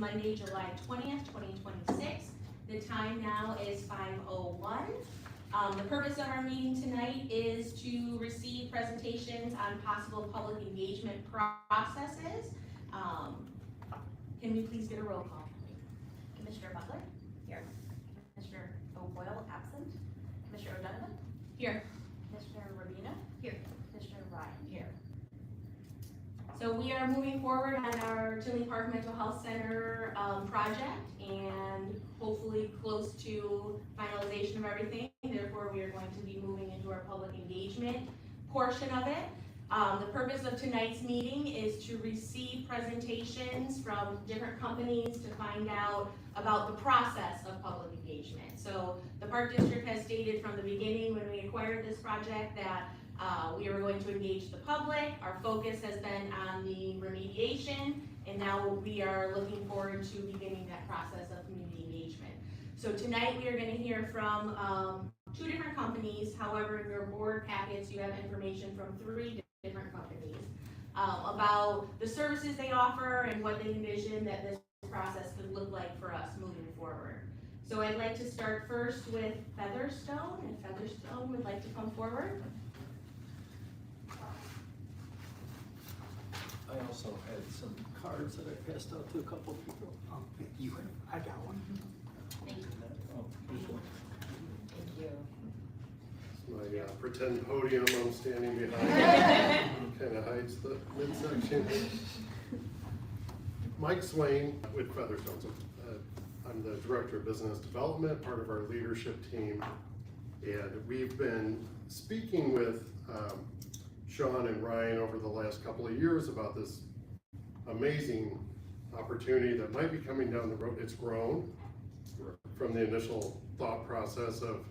Monday, July 20th, 2026. The time now is 5:01. The purpose of our meeting tonight is to receive presentations on possible public engagement processes. Can we please get a roll call? Commissioner Butler? Here. Commissioner O'Boyle, absent. Commissioner O'Donovan? Here. Commissioner Rubino? Here. Commissioner Ryan? Here. So we are moving forward on our Tinley Park Mental Health Center project, and hopefully close to finalization of everything. Therefore, we are going to be moving into our public engagement portion of it. The purpose of tonight's meeting is to receive presentations from different companies to find out about the process of public engagement. So the Park District has stated from the beginning when we acquired this project that we are going to engage the public. Our focus has been on the remediation, and now we are looking forward to beginning that process of community engagement. So tonight we are going to hear from 2 different companies. However, in your board packets you have information from 3 different companies about the services they offer and what they envision that this process could look like for us moving forward. So I'd like to start first with Featherstone, and Featherstone would like to come forward. I also had some cards that I passed out to a couple of people. I got one. Thank you. Oh, here's one. Thank you. My pretend podium I'm standing behind kind of hides the midsection. Mike Swain with Featherstone. So, I'm the Director of Business Development, part of our leadership team. And we've been speaking with Sean and Ryan over the last couple of years about this amazing opportunity that might be coming down the road. It's grown from the initial thought process of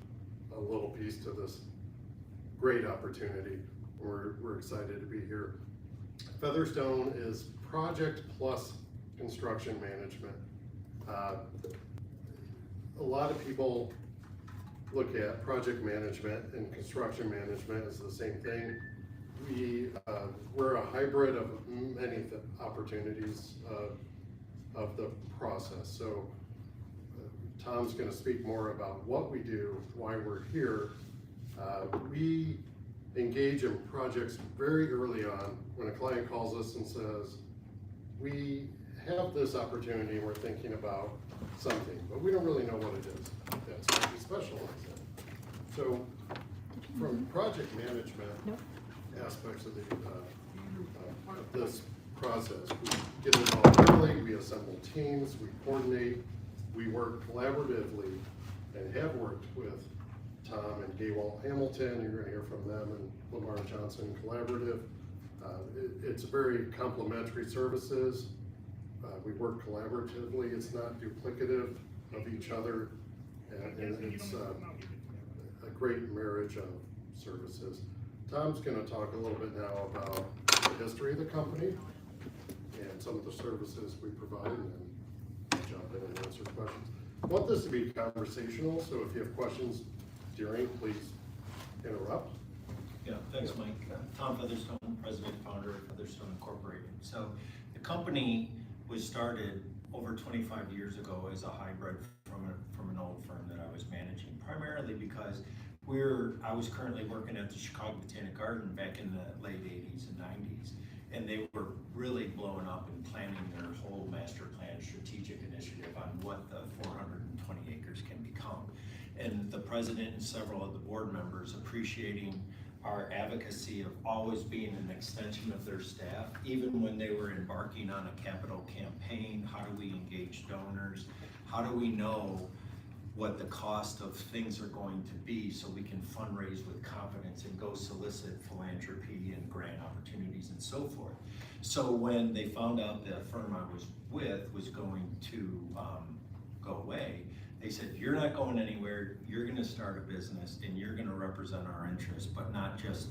a little piece to this great opportunity. We're excited to be here. Featherstone is project plus construction management. A lot of people look at project management and construction management as the same thing. We're a hybrid of many opportunities of the process. So Tom's going to speak more about what we do, why we're here. We engage in projects very early on when a client calls us and says, we have this opportunity and we're thinking about something, but we don't really know what it is. That's what we specialize in. So from project management aspects of this process, we get involved early, we assemble teams, we coordinate, we work collaboratively and have worked with Tom and Gaywall Hamilton. You're going to hear from them, and Lamar Johnson Collaborative. It's very complementary services. We work collaboratively. It's not duplicative of each other, and it's a great marriage of services. Tom's going to talk a little bit now about the history of the company and some of the services we provide, and then jump in and answer questions. I want this to be conversational, so if you have questions during, please interrupt. Yeah, thanks, Mike. Tom Featherstone, President and Founder of Featherstone Incorporated. So the company was started over 25 years ago as a hybrid from an old firm that I was managing, primarily because I was currently working at the Chicago Botanic Garden back in the late 80s and 90s, and they were really blowing up and planning their whole master plan strategic initiative on what the 420 acres can become. And the president and several of the board members appreciating our advocacy of always being an extension of their staff, even when they were embarking on a capital campaign. How do we engage donors? How do we know what the cost of things are going to be so we can fundraise with confidence and go solicit philanthropy and grant opportunities and so forth? So when they found out the firm I was with was going to go away, they said, you're not going anywhere, you're gonna start a business and you're gonna represent our interests, but not just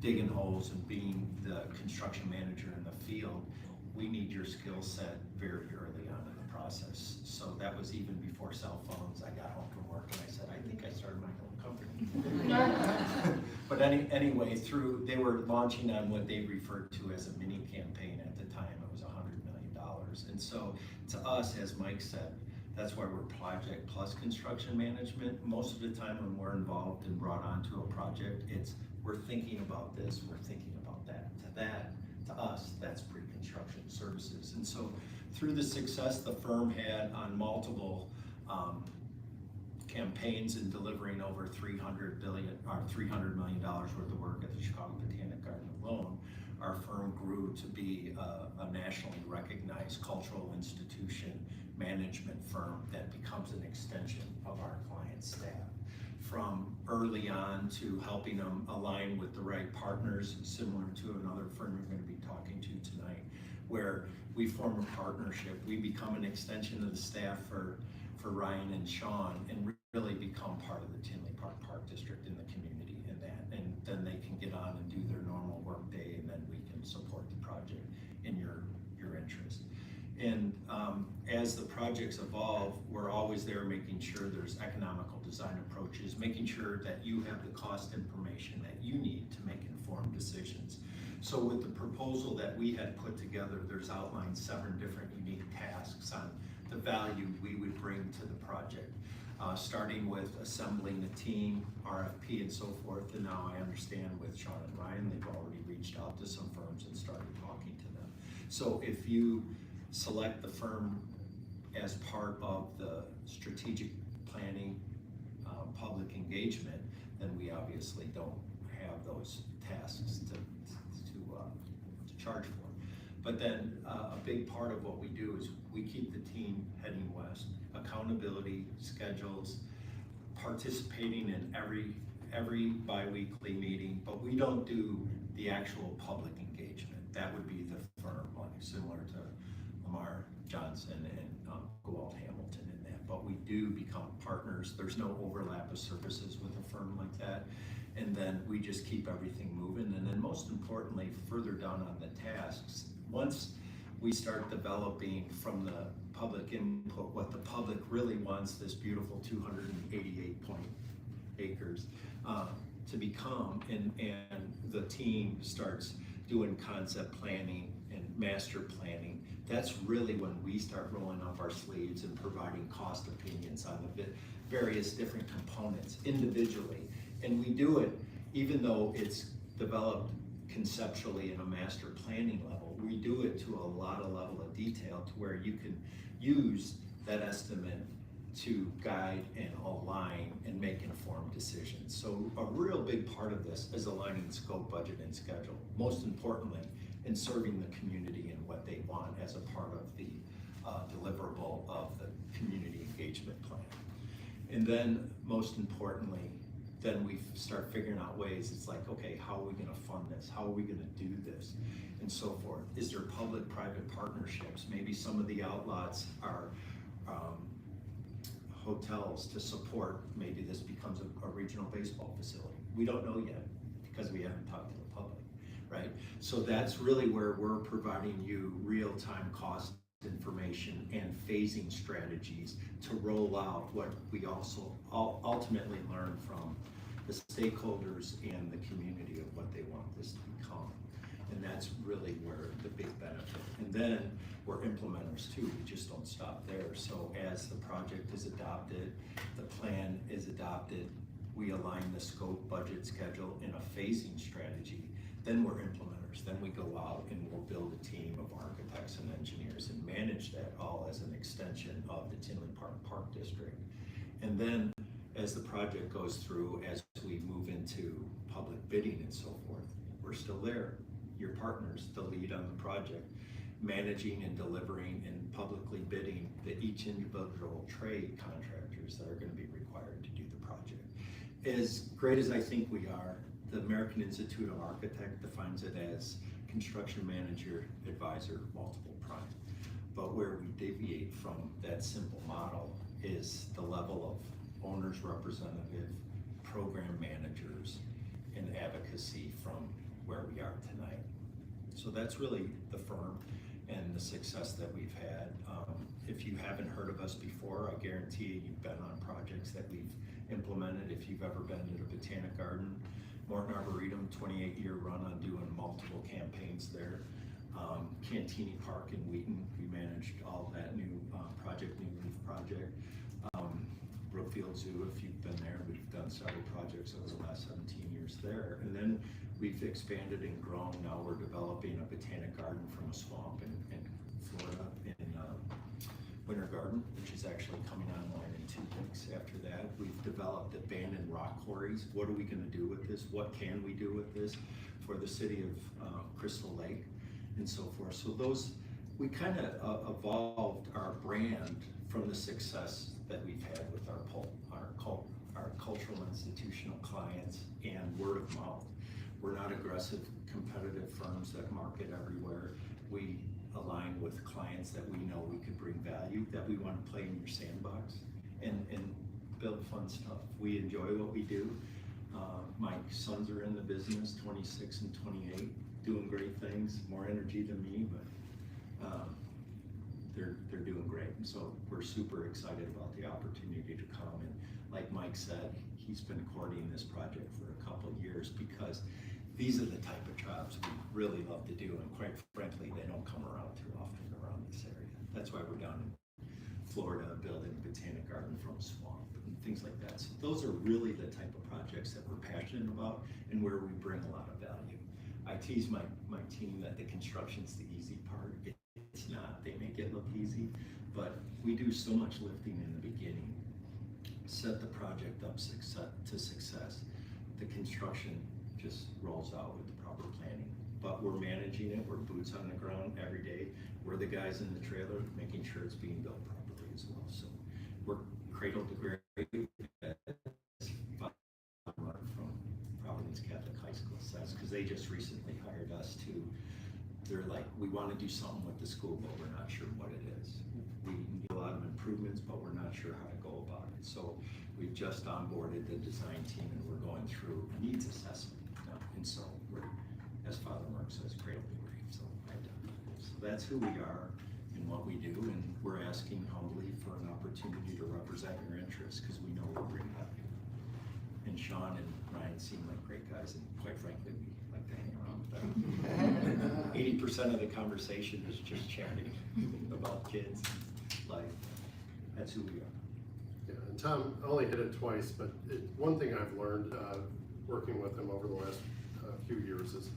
digging holes and being the construction manager in the field. We need your skill set very early on in the process. So that was even before cell phones. I got home from work and I said, I think I started my own company. But anyway, they were launching on what they referred to as a mini campaign at the time. It was $100 million. And so To us, as Mike said, that's why we're project plus construction management. Most of the time when we're involved and brought onto a project, it's we're thinking about this, we're thinking about that. To us, that's pre-construction services. And so through the success the firm had on multiple campaigns and delivering over $300 million worth of work at the Chicago Botanic Garden alone, our firm grew to be a nationally recognized cultural institution management firm that becomes an extension of our client staff. From early on to helping them align with the right partners, similar to another firm you're going to be talking to tonight, where we form a partnership. We become an extension of the staff for Ryan and Sean, and really become part of the Tinley Park Park District in the community in that. And then they can get on and do their normal work day, and then we can support the project in your interest. And as the projects evolve, we're always there making sure there's economical design approaches, making sure that you have the cost information that you need to make informed decisions. So with the proposal that we had put together, there's outlined 7 different unique tasks on the value we would bring to the project, starting with assembling a team, RFP and so forth. And now I understand with Sean and Ryan, they've already reached out to some firms and started talking to them. So if you select the firm as part of the strategic planning, public engagement, then we obviously don't have those tasks to charge for. But then a big part of what we do is we keep the team heading west, accountability, schedules, participating in every bi-weekly meeting, but we don't do the actual public engagement. That would be the firm, like similar to Lamar Johnson and Gould Hamilton in that. But we do become partners. There's no overlap of services with a firm like that. And then we just keep everything moving. And then most importantly, further down on the tasks, once we start developing from the public input what the public really wants, this beautiful 288 acres to become, and the team starts doing concept planning and master planning, that's really when we start rolling up our sleeves and providing cost opinions on the various different components individually. And we do it, even though it's developed conceptually in a master planning level, we do it to a lot of level of detail to where you can use that estimate to guide and align and make informed decisions. So a real big part of this is aligning scope, budget, and schedule. Most importantly, in serving the community and what they want as a part of the deliverable of the community engagement plan. And then most importantly, then we start figuring out ways. It's like, okay, how are we gonna fund this? How are we gonna do this? And so forth. Is there public-private partnerships? Maybe some of the outlots are hotels to support. Maybe this becomes a regional baseball facility. We don't know yet because we haven't talked to the public, right? So that's really where we're providing you real-time cost information and phasing strategies to roll out what we also ultimately learn from the stakeholders and the community of what they want this to become. And that's really where the big benefit. And then we're implementers too, we just don't stop there. So as the project is adopted, the plan is adopted, we align the scope, budget, schedule, in a phasing strategy, then we're implementers. Then we go out and we'll build a team of architects and engineers and manage that all as an extension of the Tinley Park Park District. And then as the project goes through, as we move into public bidding and so forth, we're still there. Your partners, the lead on the project, managing and delivering and publicly bidding each individual trade contractors that are going to be required to do the project. As great as I think we are, the American Institute of Architects defines it as construction manager, advisor, multiple prime. But where we deviate from that simple model is the level of owner's representative, program managers, and advocacy from where we are tonight. So that's really the firm and the success that we've had. If you haven't heard of us before, I guarantee you you've been on projects that we've implemented. If you've ever been to the Botanic Garden, Morton Arboretum, 28-year run on doing multiple campaigns there. Cantini Park in Wheaton, we managed all that new project, New Leaf project. Brookfield Zoo, if you've been there, we've done several projects over the last 17 years there. And then we've expanded and grown. Now we're developing a botanic garden from a swamp in Florida in Winter Garden, which is actually coming online in 2 weeks. After that, we've developed abandoned rock quarries. What are we gonna do with this? What can we do with this for the city of Crystal Lake and so forth? So those, we kind of evolved our brand from the success that we've had with our cultural institutional clients and word of mouth. We're not aggressive, competitive firms that market everywhere. We align with clients that we know we could bring value, that we want to play in your sandbox and build fun stuff. We enjoy what we do. My sons are in the business, 26 and 28, doing great things, more energy than me, but they're doing great. And so we're super excited about the opportunity to come. And like Mike said, he's been courting this project for a couple of years because these are the type of jobs we really love to do. And quite frankly, they don't come around too often around this area. That's why we're down in Florida building a botanic garden from a swamp and things like that. So those are really the type of projects that we're passionate about and where we bring a lot of value. I tease my team that the construction's the easy part. It's not. They make it look easy, but we do so much lifting in the beginning, set the project up to success. The construction just rolls out with the proper planning, but we're managing it. We're boots on the ground every day. We're the guys in the trailer making sure it's being built properly as well. So we're cradle to grave. From Providence Catholic High School says, because they just recently hired us to, they're like, we want to do something with the school, but we're not sure what it is. We need a lot of improvements, but we're not sure how to go about it. So we've just onboarded the design team and we're going through a needs assessment now. And so we're, as Father Mark says, cradle to grave. So that's who we are and what we do, and we're asking humbly for an opportunity to represent your interests because we know we'll bring value. And Sean and Ryan seem like great guys, and quite frankly, we like to hang around with them. 80% of the conversation is just chatting about kids, life. That's who we are. Yeah, and Tom only hit it twice, but one thing I've learned working with him over the last few years is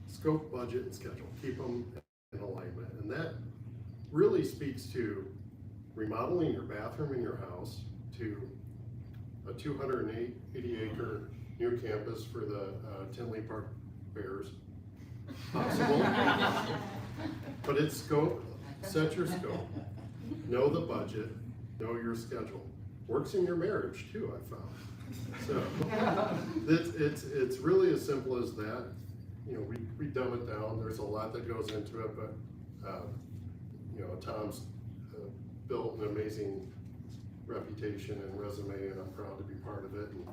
scope, budget, and schedule. Keep them in alignment, and that really speaks to remodeling your bathroom in your house, to a 280-acre new campus for the Tinley Park Bears. Possible. But it's scope, set your scope, know the budget, know your schedule. Works in your marriage too, I found. So it's really as simple as that. You know, we dumb it down. There's a lot that goes into it, but you know, Tom's built an amazing reputation and resume, and I'm proud to be part of it, and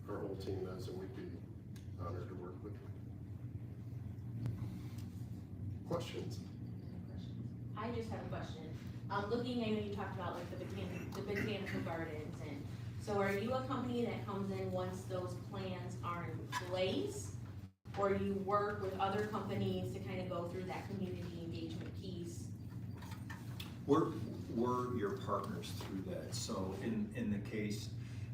our whole team is, and we'd be honored to work with you. Questions? I just have a question. Looking, I know you talked about like the botanical gardens, and so are you a company that comes in once those plans are in place? Or do you work with other companies to kind of go through that community engagement piece? We're your partners through that. So in the case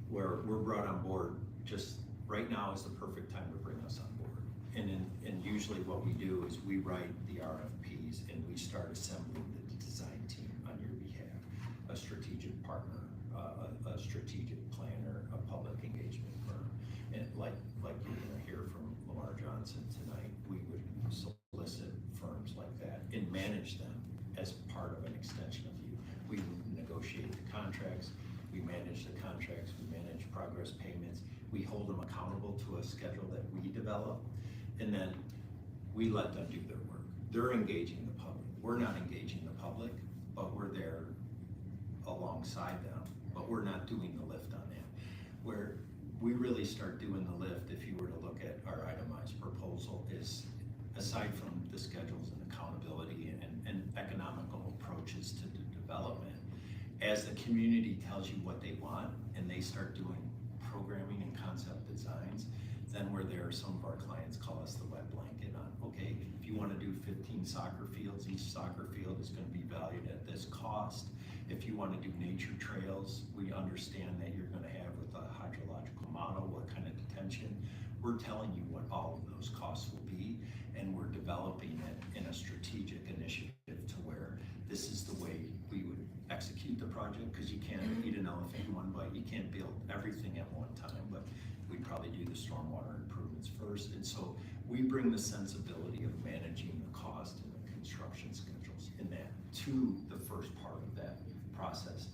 where we're brought on board, just right now is the perfect time to bring us on board. And usually what we do is we write the RFPs and we start assembling the design team on your behalf. A strategic partner, a strategic planner, a public engagement firm. And like you're gonna hear from Lamar Johnson tonight, we would solicit firms like that and manage them as part of an extension of you. We negotiate the contracts, we manage the contracts, we manage progress payments, we hold them accountable to a schedule that we develop, and then we let them do their work. They're engaging the public. We're not engaging the public, but we're there alongside them, but we're not doing the lift on that. Where we really start doing the lift, if you were to look at our itemized proposal, is aside from the schedules and accountability and economical approaches to the development, as the community tells you what they want and they start doing programming and concept designs, then we're there, some of our clients call us the wet blanket on, okay, if you wanna do 15 soccer fields, each soccer field is gonna be valued at this cost. If you wanna do nature trails, we understand that you're gonna have with a hydrological model, what kind of detention. We're telling you what all of those costs will be, and we're developing it in a strategic initiative to where this is the way we would execute the project, because you can't eat an elephant in one bite. You can't build everything at one time, but we'd probably do the stormwater improvements first. And so we bring the sensibility of managing the cost and the construction schedules in that to the first part of that process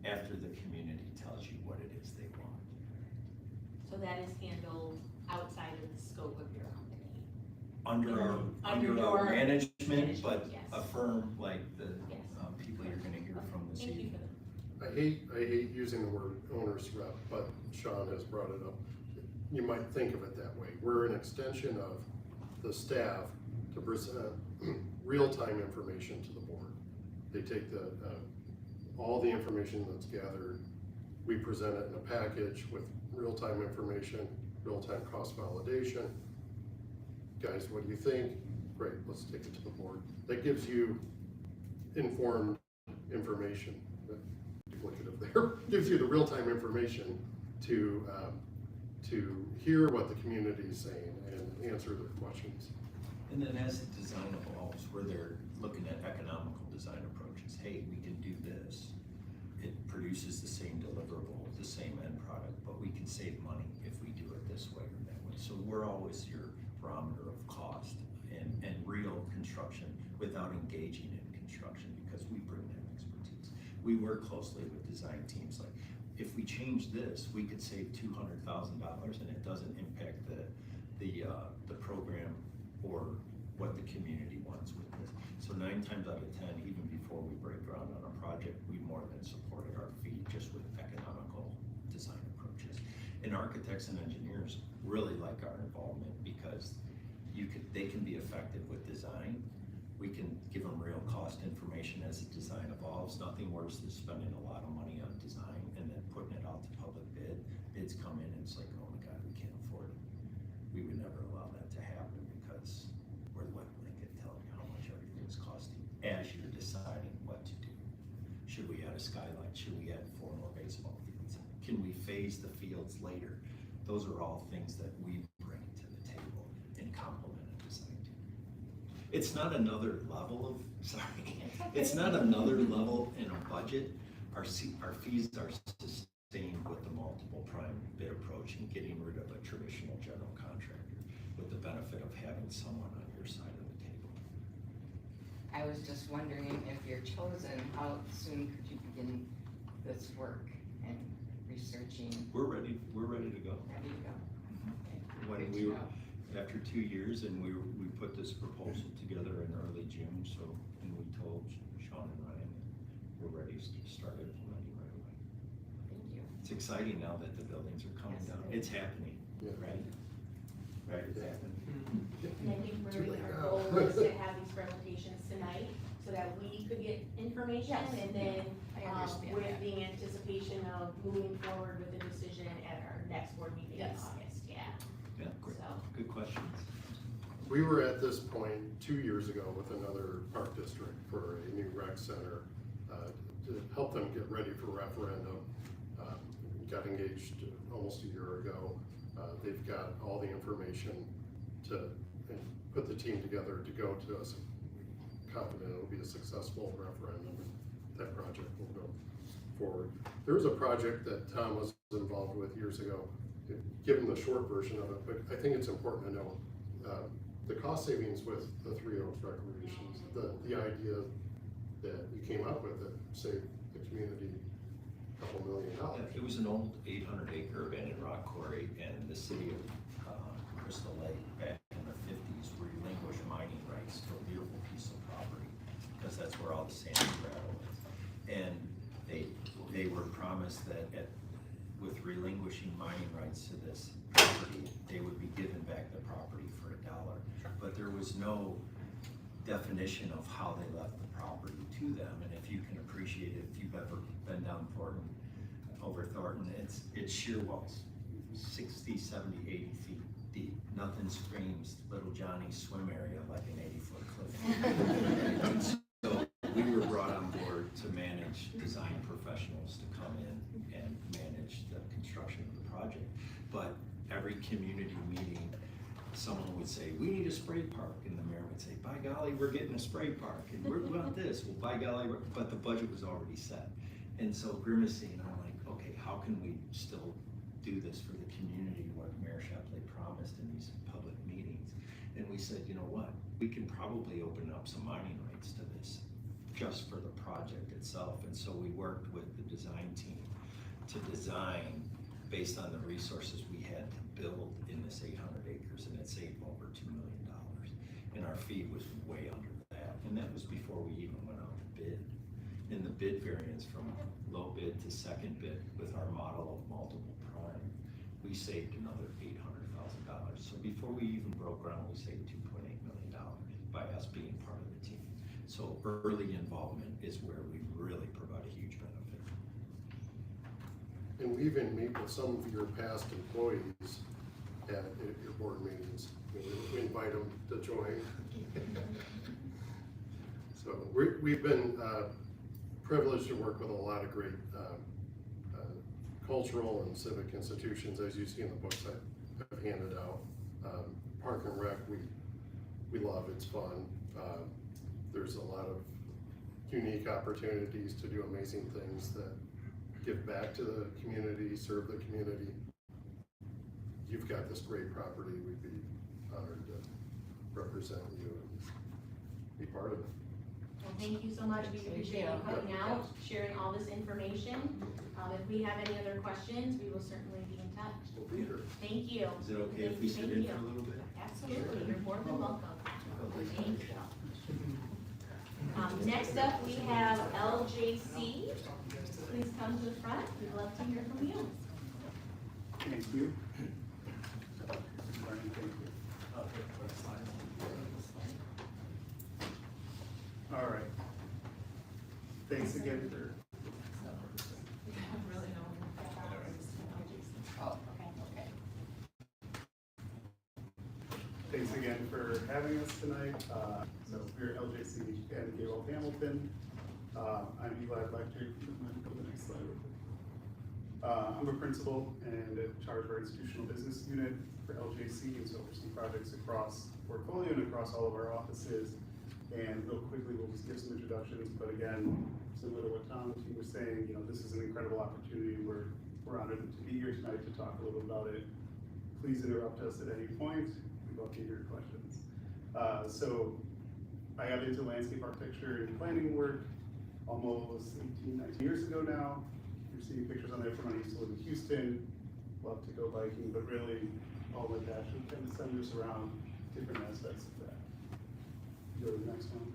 after the community tells you what it is they want. So that is handled outside of the scope of your company? Under our Under our your management, but yes. a firm like the Yes. people you're gonna hear from this Thank you evening. for that. I hate using the word owner's rep, but Sean has brought it up. You might think of it that way. We're an extension of the staff to present real-time information to the board. They take all the information that's gathered, we present it in a package with real-time information, real-time cost validation. Guys, what do you think? Great, let's take it to the board. That gives you informed information. Duplicative there. Gives you the real-time information to hear what the community is saying and answer their questions. And then as the design evolves, where they're looking at economical design approaches, hey, we can do this. It produces the same deliverable, the same end product, but we can save money if we do it this way or that way. So we're always your barometer of cost and real construction without engaging in construction, because we bring that expertise. We work closely with design teams. Like, if we change this, we could save $200,000 and it doesn't impact the program or what the community wants with this. So 9 times out of 10, even before we break ground on a project, we more than supported our fee just with economical design approaches. And architects and engineers really like our involvement, because they can be effective with design. We can give them real cost information as the design evolves. Nothing worse than spending a lot of money on design and then putting it out to public bid. Bids come in and it's like, oh my God, we can't afford it. We would never allow that to happen, because we're the wet blanket telling you how much everything's costing as you're deciding what to do. Should we add a skylight? Should we add 4 more baseball fields? Can we phase the fields later? Those are all things that we bring to the table and complement a design team. It's not another level of, it's not another level in a budget. Our fees are sustained with the multiple prime bid approach and getting rid of a traditional general contractor, with the benefit of having someone on your side of the table. I was just wondering, if you're chosen, how soon could you begin this work and researching? We're ready to go. Ready to go? Okay, When good we to were, know. after 2 years, and we put this proposal together in early June, so, and we told Sean and Ryan that we're ready to start implementing right away. Thank you. It's exciting now that the buildings are coming Yes, down. it It's happening, Yeah. right? Right, it's happening. And I think Too really late our now. goal was to have these presentations tonight so that we could get information, Yes. and then I understand with that. the anticipation of moving forward with the decision at our next board meeting in Yes. August, yeah. Yeah, great, So, good questions. We were at this point 2 years ago with another park district for a new rec center to help them get ready for referendum. Got engaged almost a year ago. They've got all the information and put the team together to go to us. Confident it'll be a successful referendum, and that project will go forward. There was a project that Tom was involved with years ago. Give him the short version of it, but I think it's important to know the cost savings with the Three Oaks recreations, the idea that you came up with that saved the community a couple $1 million. Yeah, it was an old 800-acre abandoned rock quarry, and the city of Crystal Lake back in the 50s relinquished mining rights to a beautiful piece of property, because that's where all the sand and gravel is. And they were promised that with relinquishing mining rights to this property, they would be given back the property for $1. But there was no definition of how they left the property to them. And if you can appreciate it, if you've ever been down over Thornton, it's shear walls, 60, 70, 80 feet and screams Little Johnny's swim area like an 80-foot cliff. So we were brought on board to manage design professionals to come in and manage the construction of the project. But every community meeting, someone would say, we need a spray park, and the mayor would say, by golly, we're getting a spray park, and we're about this, well, by golly, but the budget was already set. And so grimacing, I'm like, okay, how can we still do this for the community, what Mayor Shapley promised in these public meetings? And we said, you know what, we can probably open up some mining rights to this, just for the project itself. And so we worked with the design team to design based on the resources we had to build in this 800 acres, and it saved over $2 million. And our fee was way under that, and that was before we even went out to bid. And the bid variance from low bid to second bid with our model of multiple prime, we saved another $800,000. So before we even broke ground, we saved $2.8 million by us being part of the team. So early involvement is where we really provide a huge benefit. And we even meet with some of your past employees at your board meetings. We invite them to join. So we've been privileged to work with a lot of great cultural and civic institutions, as you see in the books I've handed out. Park and Rec, we love, it's fun. There's a lot of unique opportunities to do amazing things that give back to the community, serve the community. You've got this great property. We'd be honored to represent you and be part of it. Well, thank you so much. We appreciate you coming out, sharing all this information. If we have any other questions, we will certainly be in touch. We'll be here. Thank you. Is it okay if we sit in for a little bit? Absolutely, you're more than welcome. Thank you. Next up, we have LJC. Please come to the front. We'd love to hear from you. Thank you. Thank you. All right. Thanks again for. Thanks again for having us tonight. So we're LJC and Gable Hamilton. I'm Eli Lecter. Go to the next slide. I'm a principal and in charge of our institutional business unit for LJC, and so oversee projects across the portfolio and across all of our offices. And real quickly, we'll just give some introductions. But again, similar to what Tom and team was saying, this is an incredible opportunity. We're honored to be here tonight to talk a little about it. Please interrupt us at any point. We'd love to hear your questions. So I got into landscape architecture and planning work almost 18, 19 years ago now. You're seeing pictures on there from when I used to live in Houston. Love to go biking, but really all my passion kind of centers around different aspects of that. Go to the next one.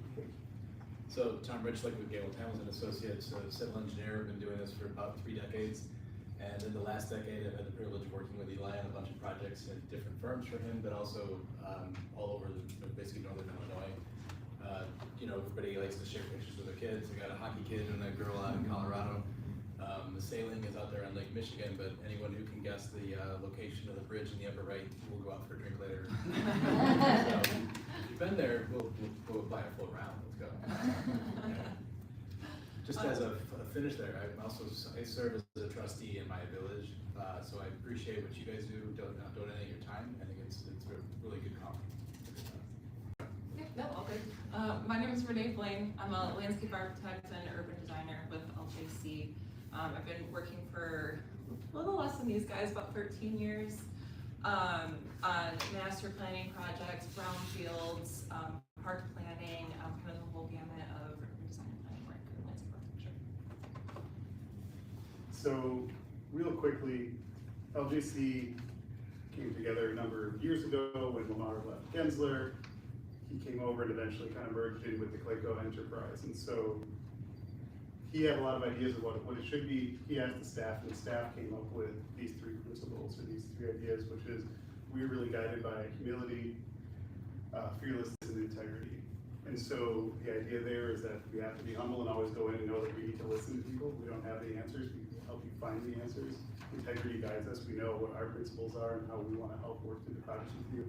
So Tom Richlick with Gable Hamilton Associates, a civil engineer, been doing this for about 3 decades. And in the last decade, I've had the privilege of working with Eli on a bunch of projects at different firms for him, but also all over basically northern Illinois. Everybody likes to share pictures with their kids. I got a hockey kid and a girl out in Colorado. The sailing is out there on Lake Michigan, but anyone who can guess the location of the bridge in the upper right will go out for a drink later. So, if you've been there, we'll buy a full round. Let's go. Just as a finish there, I serve as a trustee in my village, so I appreciate what you guys do, donating your time. I think it's a really good conference. No, all good. My name is Renee Blaine. I'm a landscape architect and urban designer with LJC. I've been working for a little less than these guys, about 13 years, on master planning projects, brownfields, park planning, kind of the whole gamut of urban design and planning work and landscape architecture. So real quickly, LJC came together a number of years ago when Lamar left Gensler. He came over and eventually kind of merged in with the Clayco enterprise. And so he had a lot of ideas of what it should be. He asked the staff, and the staff came up with these 3 principles, or these 3 ideas, which is we're really guided by humility, fearlessness, and integrity. And so the idea there is that we have to be humble and always go in and know that we need to listen to people. We don't have the answers. We can help you find the answers. Integrity guides us. We know what our principles are and how we want to help work through the projects with you.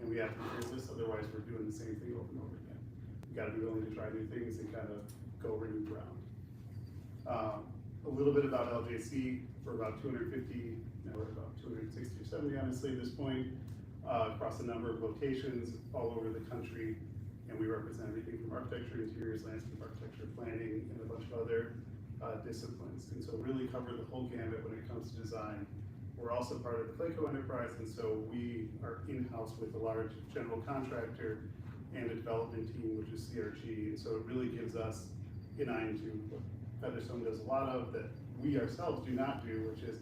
and we have to improve this, otherwise we're doing the same thing over and over again. We gotta be willing to try new things and kind of go over new ground. A little bit about LJC, we're about 250, now we're about 260 or 70 honestly at this point, across a number of locations all over the country, and we represent everything from architecture, interiors, landscape architecture, planning, and a bunch of other disciplines, and so really cover the whole gamut when it comes to design. We're also part of the Clayco enterprise, and so we are in-house with a large general contractor and a development team, which is CRG, and so it really gives us an eye into what Featherstone does a lot of that we ourselves do not do, which is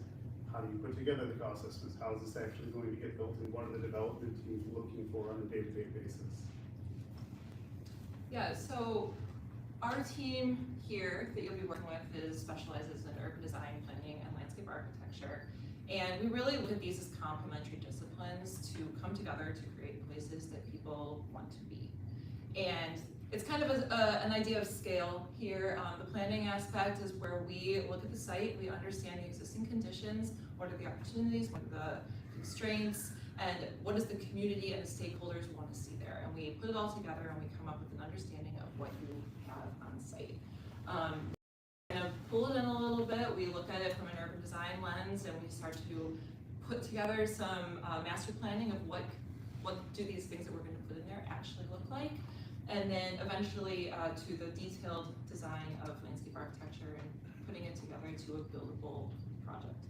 how do you put together the cost estimates, how is this actually going to get built, and what are the development teams looking for on a day-to-day basis? Yeah, so our team here that you'll be working with specializes in urban design, planning, and landscape architecture. And we really look at these as complementary disciplines to come together to create places that people want to be. And it's kind of an idea of scale here. The planning aspect is where we look at the site, we understand the existing conditions, what are the opportunities, what are the constraints, and what does the community and the stakeholders want to see there. And we put it all together and we come up with an understanding of what you have on site. Kind of pull it in a little bit, we look at it from an urban design lens and we start to put together some master planning of what do these things that we're going to put in there actually look like. And then eventually to the detailed design of landscape architecture and putting it together to a buildable project.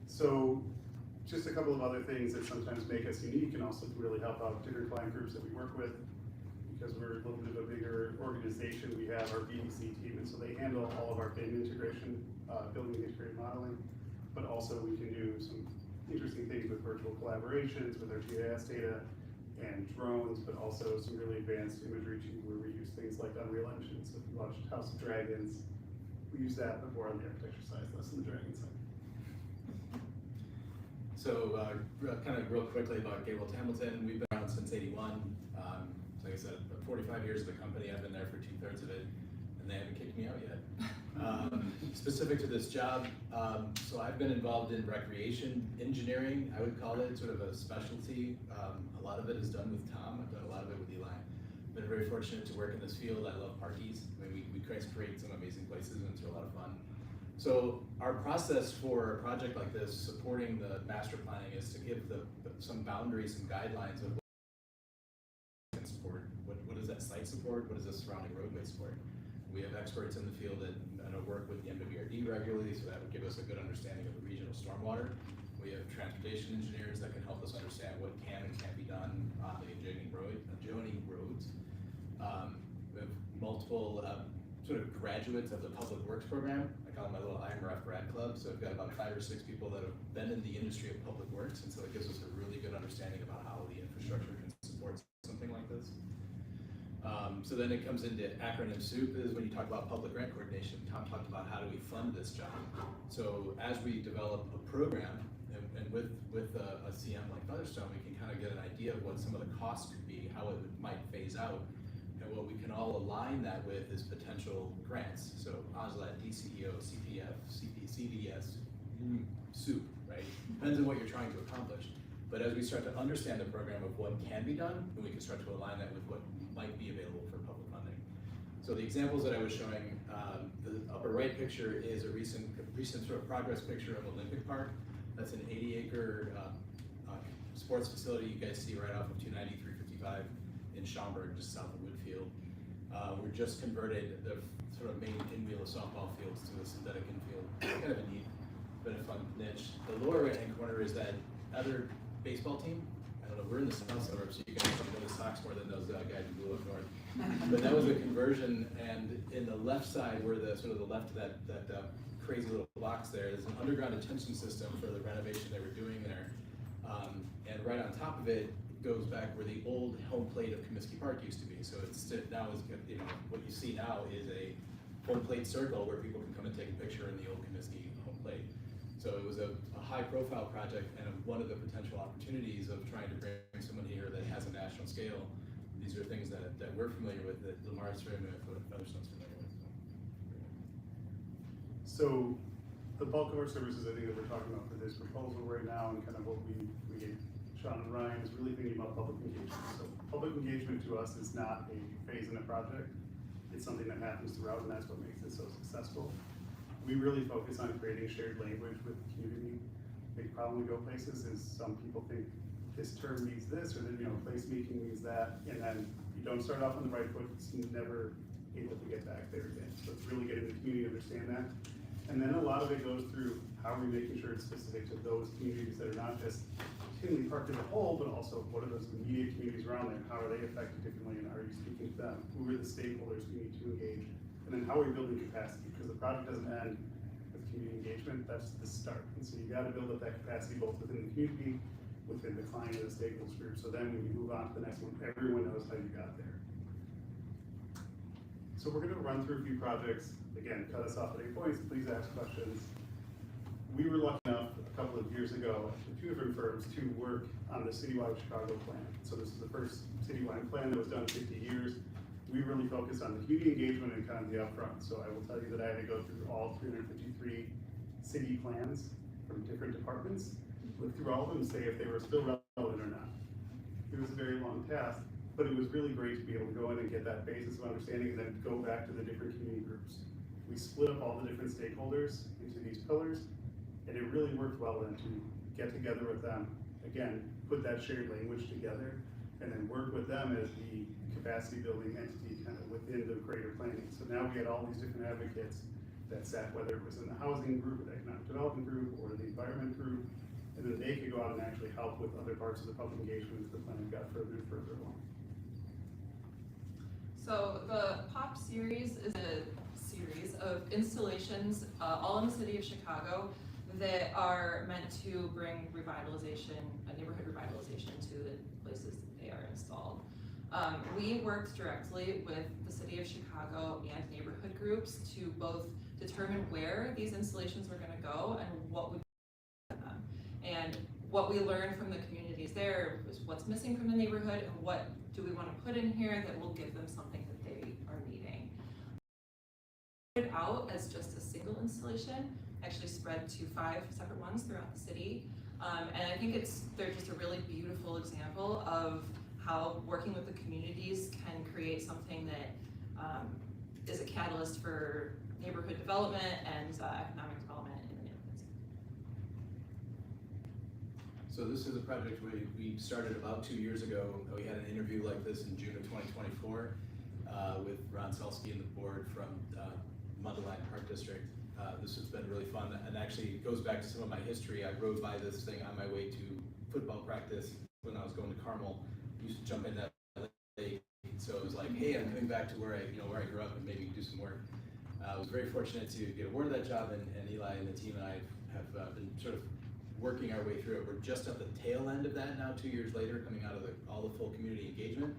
So just a couple of other things that sometimes make us unique and also really help out different client groups that we work with. Because we're a little bit of a bigger organization, we have our BDC team, and so they handle all of our BIM integration, building integrated modeling, but also we can do some interesting things with virtual collaborations, with our GIS data, and drones, but also some really advanced imagery too, where we use things like Unreal Engine. So if you watched House of Dragons, we use that, but more on the architecture side, less on the dragon side. So kind of real quickly about Gaywold Hamilton, we've been around since '81. Like I said, 45 years of the company, I've been there for 2/3 of it, and they haven't kicked me out yet. Specific to this job, so I've been involved in recreation engineering, I would call it, sort of a specialty. A lot of it is done with Tom, I've done a lot of it with Eli. Been very fortunate to work in this field. I love parties. I mean, we create some amazing places and it's a lot of fun. So our process for a project like this, supporting the master planning, is to give some boundaries, some guidelines of what support. What does that site support? What does the surrounding roadway support? We have experts in the field that work with the MWRD regularly, so that would give us a good understanding of the regional stormwater. We have transportation engineers that can help us understand what can and can't be done on the adjoining roads. We have multiple sort of graduates of the public works program. I call them my little IMRF grad club. So I've got about 5 or 6 people that have been in the industry of public works, and so it gives us a really good understanding about how the infrastructure can support something like this. So then it comes into acronym soup is when you talk about public grant coordination. Tom talked about how do we fund this job. So as we develop a program, and with a CM like Featherstone, we can kind of get an idea of what some of the costs could be, how it might phase out. And what we can all align that with is potential grants. So OSLAT, DCEO, CPF, CDS, soup, right? Depends on what you're trying to accomplish. But as we start to understand the program of what can be done, then we can start to align that with what might be available for public funding. So the examples that I was showing, the upper right picture is a recent sort of progress picture of Olympic Park. That's an 80-acre sports facility you guys see right off of 290, 355 in Schaumburg, just south of Woodfield. We're just converted the sort of main infield of softball fields to a synthetic infield. Kind of a neat, bit of fun niche. The lower right-hand corner is that other baseball team. I don't know, we're in the south suburbs, so you guys know the Sox more than those guys who blew up north. But that was a conversion, and in the left side, where the sort of the left of that crazy little box there, there's an underground detention system for the renovation they were doing there. And right on top of it goes back where the old home plate of Comiskey Park used to be. So it's now is, you know, what you see now is a home plate circle where people can come and take a picture in the old Comiskey home plate. So it was a high-profile project, and one of the potential opportunities of trying to bring someone here that has a national scale. These are things that we're familiar with, that Lamar's familiar with, Featherstone's familiar with. So the bulk of our services, I think, that we're talking about for this proposal right now, and kind of what we gave Sean and Ryan, is really thinking about public engagement. So public engagement to us is not a phase in a project. It's something that happens throughout, and that's what makes it so successful. We really focus on creating shared language with the community. Big problem we go places is some people think this term means this, or then, placemaking means that, and then you don't start off on the right foot, it's never able to get back there again. So it's really getting the community to understand that. And then a lot of it goes through how are we making sure it's specific to those communities that are not just Tinley Park as a whole, but also what are those immediate communities around there? How are they affected differently, and are you speaking to them? Who are the stakeholders we need to engage? And then how are we building capacity? Because the project doesn't end with community engagement, that's the start. And so you gotta build up that capacity both within the community, within the client and the stakeholders group. So then when you move on to the next one, everyone knows how you got there. So we're gonna run through a few projects. Again, cut us off at 8 points, please ask questions. We were lucky enough a couple of years ago with 2 different firms to work on the citywide Chicago plan. So this is the first citywide plan that was done in 50 years. We really focus on the community engagement and kind of the upfront. So I will tell you that I had to go through all 353 city plans from different departments, look through all of them and say if they were still relevant or not. It was a very long task, but it was really great to be able to go in and get that basis of understanding and then go back to the different community groups. We split up all the different stakeholders into these pillars, and it really worked well then to get together with them, again, put that shared language together, and then work with them as the capacity building entity kind of within the greater planning. So now we had all these different advocates that sat, whether it was in the housing group, or the economic development group, or the environment group, and then they could go out and actually help with other parts of the public engagement as the plan got further and further along. So the POP series is a series of installations, all in the city of Chicago, that are meant to bring revitalization, a neighborhood revitalization to the places that they are installed. We worked directly with the city of Chicago and neighborhood groups to both determine where these installations were gonna go and what would be them. And what we learned from the communities there was what's missing from the neighborhood and what do we wanna put in here that will give them something that they are needing. It out as just a single installation, actually spread to 5 separate ones throughout the city. And I think they're just a really beautiful example of how working with the communities can create something that is a catalyst for neighborhood development and economic development in the neighborhoods. So this is a project we started about 2 years ago. We had an interview like this in June of 2024 with Ron Selsky and the board from Mundelein Park District. This has been really fun, and actually it goes back to some of my history. I rode by this thing on my way to football practice when I was going to Carmel. I used to jump in that lake, so it was like, hey, I'm coming back to where I grew up and maybe do some work. I was very fortunate to get awarded that job, and Eli and the team and I have been sort of working our way through it. We're just at the tail end of that now, 2 years later, coming out of all the full community engagement.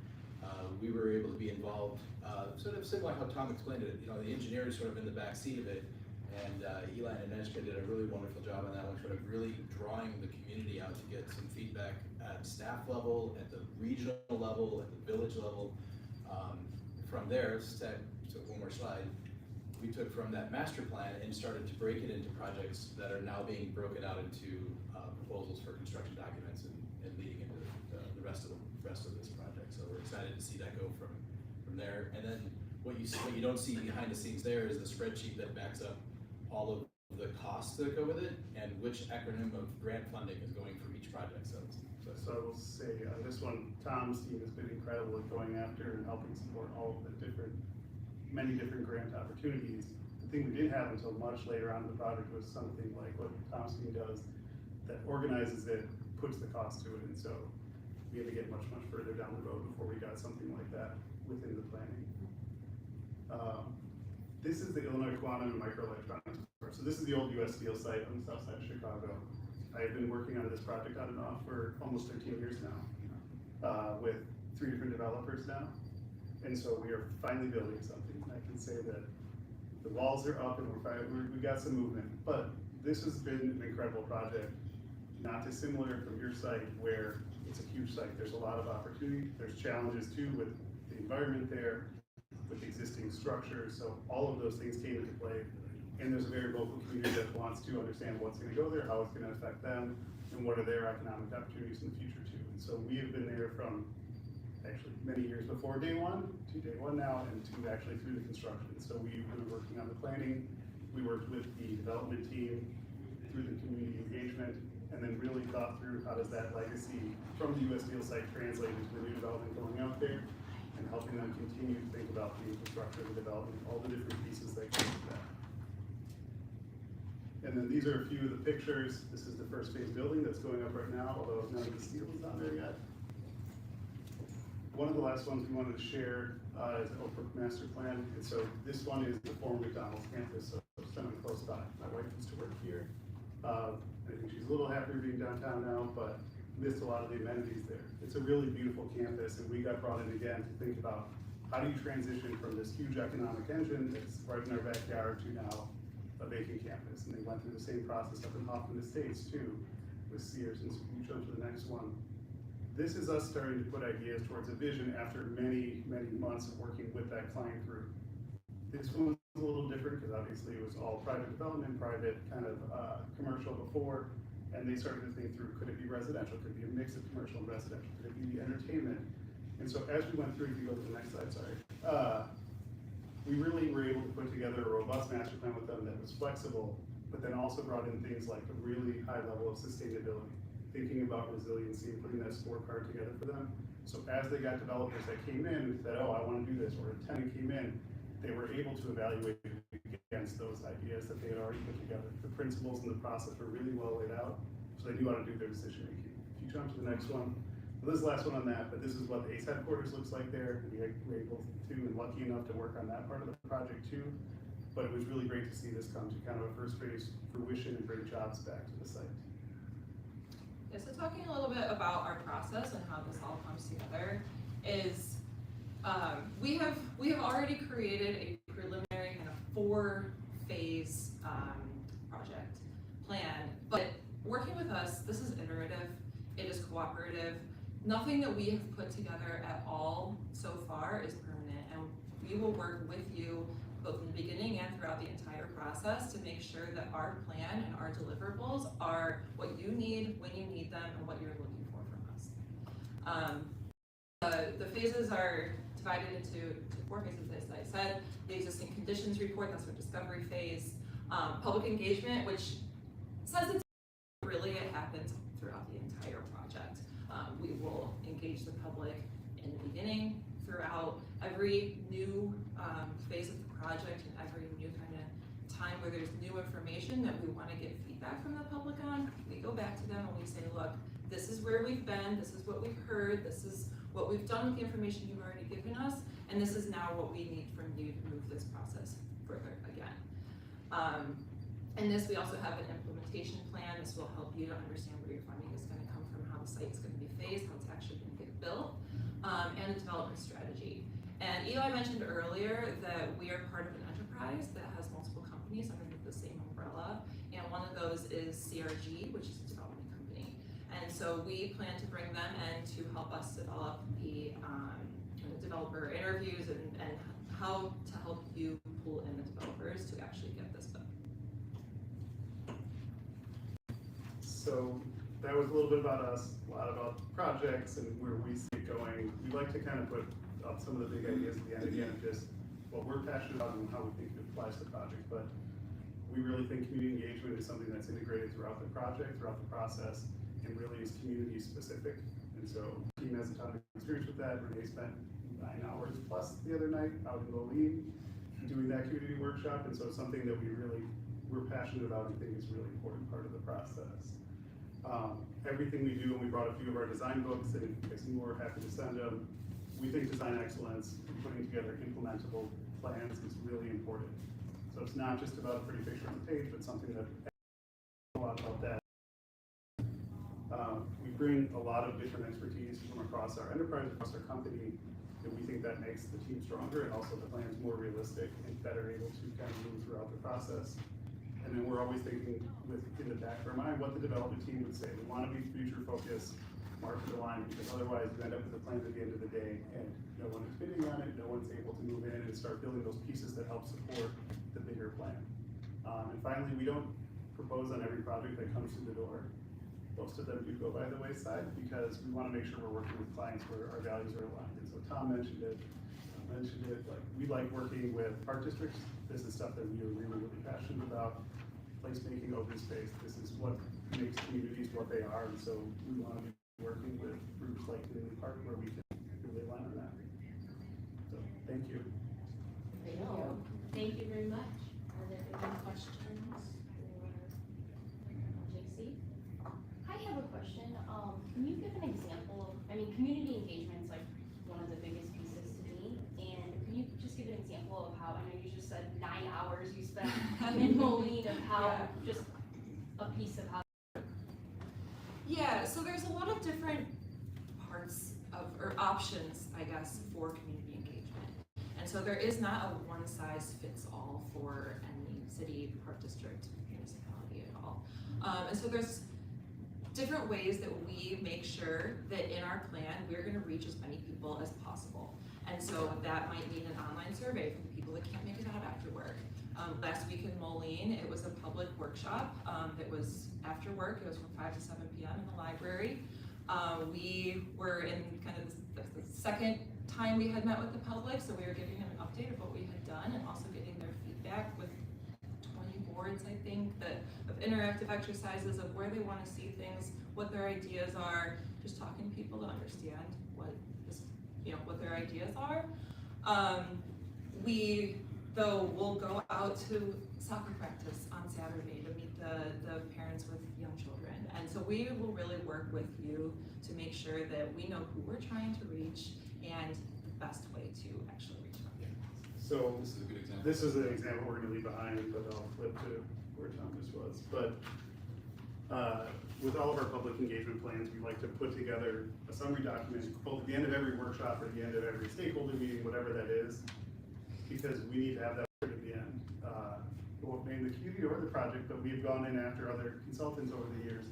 We were able to be involved, sort of similar how Tom explained it. The engineer is sort of in the back seat of it, and Eli and Aneshka did a really wonderful job on that one, sort of really drawing the community out to get some feedback at staff level, at the regional level, at the village level. From there, so one more slide, we took from that master plan and started to break it into projects that are now being broken out into proposals for construction documents and leading into the rest of this project. So we're excited to see that go from there. And then what you don't see behind the scenes there is the spreadsheet that backs up all of the costs that go with it and which acronym of grant funding is going for each project. So I will say on this one, Tom's team has been incredible at going after and helping support all of the many different grant opportunities. The thing we didn't have until much later on in the project was something like what Tom's team does that organizes it, puts the cost to it, and so we had to get much further down the road before we got something like that within the planning. This is the Illinois Quantum and Microelectronics Park. So this is the old US Steel site on the south side of Chicago. I've been working on this project on and off for almost 13 years now, with 3 different developers now. And so we are finally building something. I can say that the walls are up and we got some movement, but this has been an incredible project, not dissimilar from your site where it's a huge site. There's a lot of opportunity. There's challenges too with the environment there, with the existing structures. So all of those things came into play. And there's a very local community that wants to understand what's going to go there, how it's going to affect them, and what are their economic opportunities in the future too. And so we have been there from actually many years before day one to day one now, and to actually through the construction. So we've been working on the planning, we worked with the development team through the community engagement, and then really thought through how does that legacy from the US Steel site translate into the new development going out there, and helping them continue to think about the infrastructure, the development, all the different pieces that go into that. And then these are a few of the pictures. This is the first phase building that's going up right now, although none of the steel is on there yet. One of the last ones we wanted to share is the Oak Brook Master Plan. And so this one is the former McDonald's campus, so somewhat close by. My wife used to work here. I think she's a little happier being downtown now, but missed a lot of the amenities there. It's a really beautiful campus, and we got brought in again to think about how do you transition from this huge economic engine that's right in our backyard to now a vacant campus. And they went through the same process up in Hoffman Estates too, with Sears. And so we jump to the next one. This is us starting to put ideas towards a vision after many, many months of working with that client group. This one was a little different because obviously it was all private development, private kind of commercial before, and they started to think through, could it be residential? Could it be a mix of commercial and residential? Could it be entertainment? And so as we went through, if you go to the next slide, sorry, we really were able to put together a robust master plan with them that was flexible, but then also brought in things like a really high level of sustainability, thinking about resiliency and putting that scorecard together for them. So as they got developers that came in and said, oh, I want to do this, or a tenant came in, they were able to evaluate against those ideas that they had already put together. The principles and the process were really well laid out, so they knew how to do their decision making. If you jump to the next one, well, this is the last one on that, but this is what the ACE headquarters looks like there. We were able to, and lucky enough to work on that part of the project too. But it was really great to see this come to kind of a first phase fruition and bring jobs back to the site. Yeah, so talking a little bit about our process and how this all comes together is we have already created a preliminary kind of 4-phase project plan, but working with us, this is iterative, it is cooperative. Nothing that we have put together at all so far is permanent, and we will work with you both in the beginning and throughout the entire process to make sure that our plan and our deliverables are what you need when you need them and what you're looking for from us. The phases are divided into 4 phases, as I said. The existing conditions report, that's our discovery phase. Public engagement, which says it's really, it happens throughout the entire project. We will engage the public in the beginning, throughout every new phase of the project, and every new kind of time where there's new information that we want to get feedback from the public on. We go back to them and we say, look, this is where we've been, this is what we've heard, this is what we've done with the information you've already given us, and this is now what we need from you to move this process further again. In this, we also have an implementation plan. This will help you to understand where your funding is going to come from, how the site is going to be phased, how it's actually going to get built, and a development strategy. And Eli mentioned earlier that we are part of an enterprise that has multiple companies underneath the same umbrella, and one of those is CRG, which is a development company. And so we plan to bring them in to help us develop the developer interviews and how to help you pull in the developers to actually get this done. So that was a little bit about us, a lot about projects and where we see it going. We like to kind of put up some of the big ideas at the end again, just what we're passionate about and how we think it applies to the project. But we really think community engagement is something that's integrated throughout the project, throughout the process, and really is community specific. And so the team has a ton of experience with that. Renee spent 9 hours plus the other night out in Moline doing that community workshop. And so it's something that we're passionate about and think is a really important part of the process. Everything we do, and we brought a few of our design books, and if you guys need more, happy to send them. We think design excellence and putting together implementable plans is really important. So it's not just about a pretty picture on the page, but something that a lot about that. We bring a lot of different expertise from across our enterprise, across our company, and we think that makes the team stronger and also the plans more realistic and better able to kind of move throughout the process. And then we're always thinking in the back of our mind what the development team would say. We want to be future focused, market aligned, because otherwise you end up with a plan at the end of the day and no one is bidding on it, no one's able to move in and start building those pieces that help support the bigger plan. And finally, we don't propose on every project that comes through the door. most of them do go by the wayside because we want to make sure we're working with clients where our values are aligned. And so Tom mentioned it, like we like working with park districts. This is stuff that we are really, really passionate about. Placemaking, open space, this is what makes communities what they are. And so we want to be working with groups like Community Park where we can really align on that. So thank you. Thank you very much. Are there any questions for JC? I have a question. Can you give an example of, I mean, community engagement is like one of the biggest pieces to me. And can you just give an example of how, I know you just said 9 hours you spent in Moline of how, just a piece of how. Yeah, so there's a lot of different parts of, or options, I guess, for community engagement. And so there is not a one size fits all for any city, park district, municipality at all. And so there's different ways that we make sure that in our plan, we're gonna reach as many people as possible. And so that might mean an online survey for the people that can't make it out after work. Last week in Moline, it was a public workshop that was after work. It was from 5 to 7 p.m. in the library. We were in kind of the second time we had met with the public, so we were giving them an update of what we had done and also getting their feedback with 20 boards, I think, of interactive exercises of where they want to see things, what their ideas are, just talking to people to understand what their ideas are. We'll go out to soccer practice on Saturday to meet the parents with young children. And so we will really work with you to make sure that we know who we're trying to reach and the best way to actually reach them. So This is a good example. this is an example we're gonna leave behind, but I'll flip to where Tom just was. But with all of our public engagement plans, we like to put together a summary document, both at the end of every workshop or at the end of every stakeholder meeting, whatever that is, because we need to have that at the end. Maybe the community or the project, but we've gone in after other consultants over the years,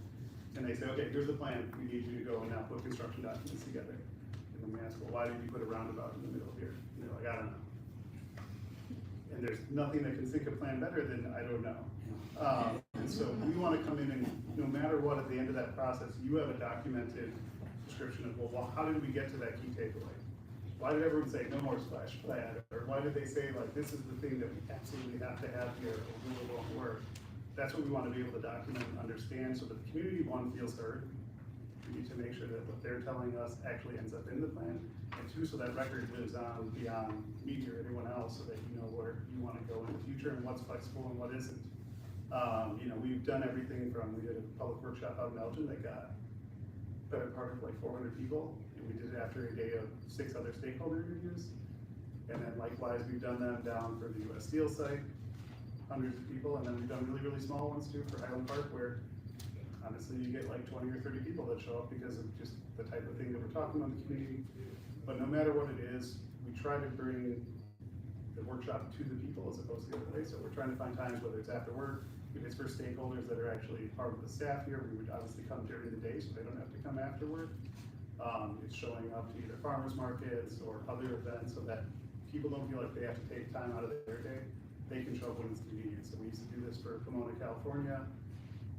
and they say, okay, here's the plan, we need you to go and now put construction documents together. And then we ask, well, why did you put a roundabout in the middle here? And they're like, I don't know. And there's nothing that can think a plan better than I don't know. And so we want to come in and no matter what, at the end of that process, you have a documented description of, well, how did we get to that key takeaway? Why did everyone say no more splash pad? Or why did they say like, this is the thing that we absolutely have to have here or it won't work? That's what we want to be able to document and understand so that the community, one, feels heard. We need to make sure that what they're telling us actually ends up in the plan. And two, so that record lives on beyond me or anyone else so that you know where you want to go in the future and what's flexible and what isn't. We've done everything from, we did a public workshop out in Elgin that got better part of like 400 people, and we did it after a day of 6 other stakeholder interviews. And then likewise, we've done them down for the US Steel site, hundreds of people, and then we've done really, really small ones too for Highland Park, where honestly you get like 20 or 30 people that show up because of just the type of thing that we're talking about in the community. But no matter what it is, we try to bring the workshop to the people as opposed to the other way. So we're trying to find times, whether it's after work, if it's for stakeholders that are actually part of the staff here, we would obviously come during the day so they don't have to come after work. It's showing up to either farmers markets or other events so that people don't feel like they have to take time out of their day. They can show up when it's convenient. So we used to do this for Pomona, California.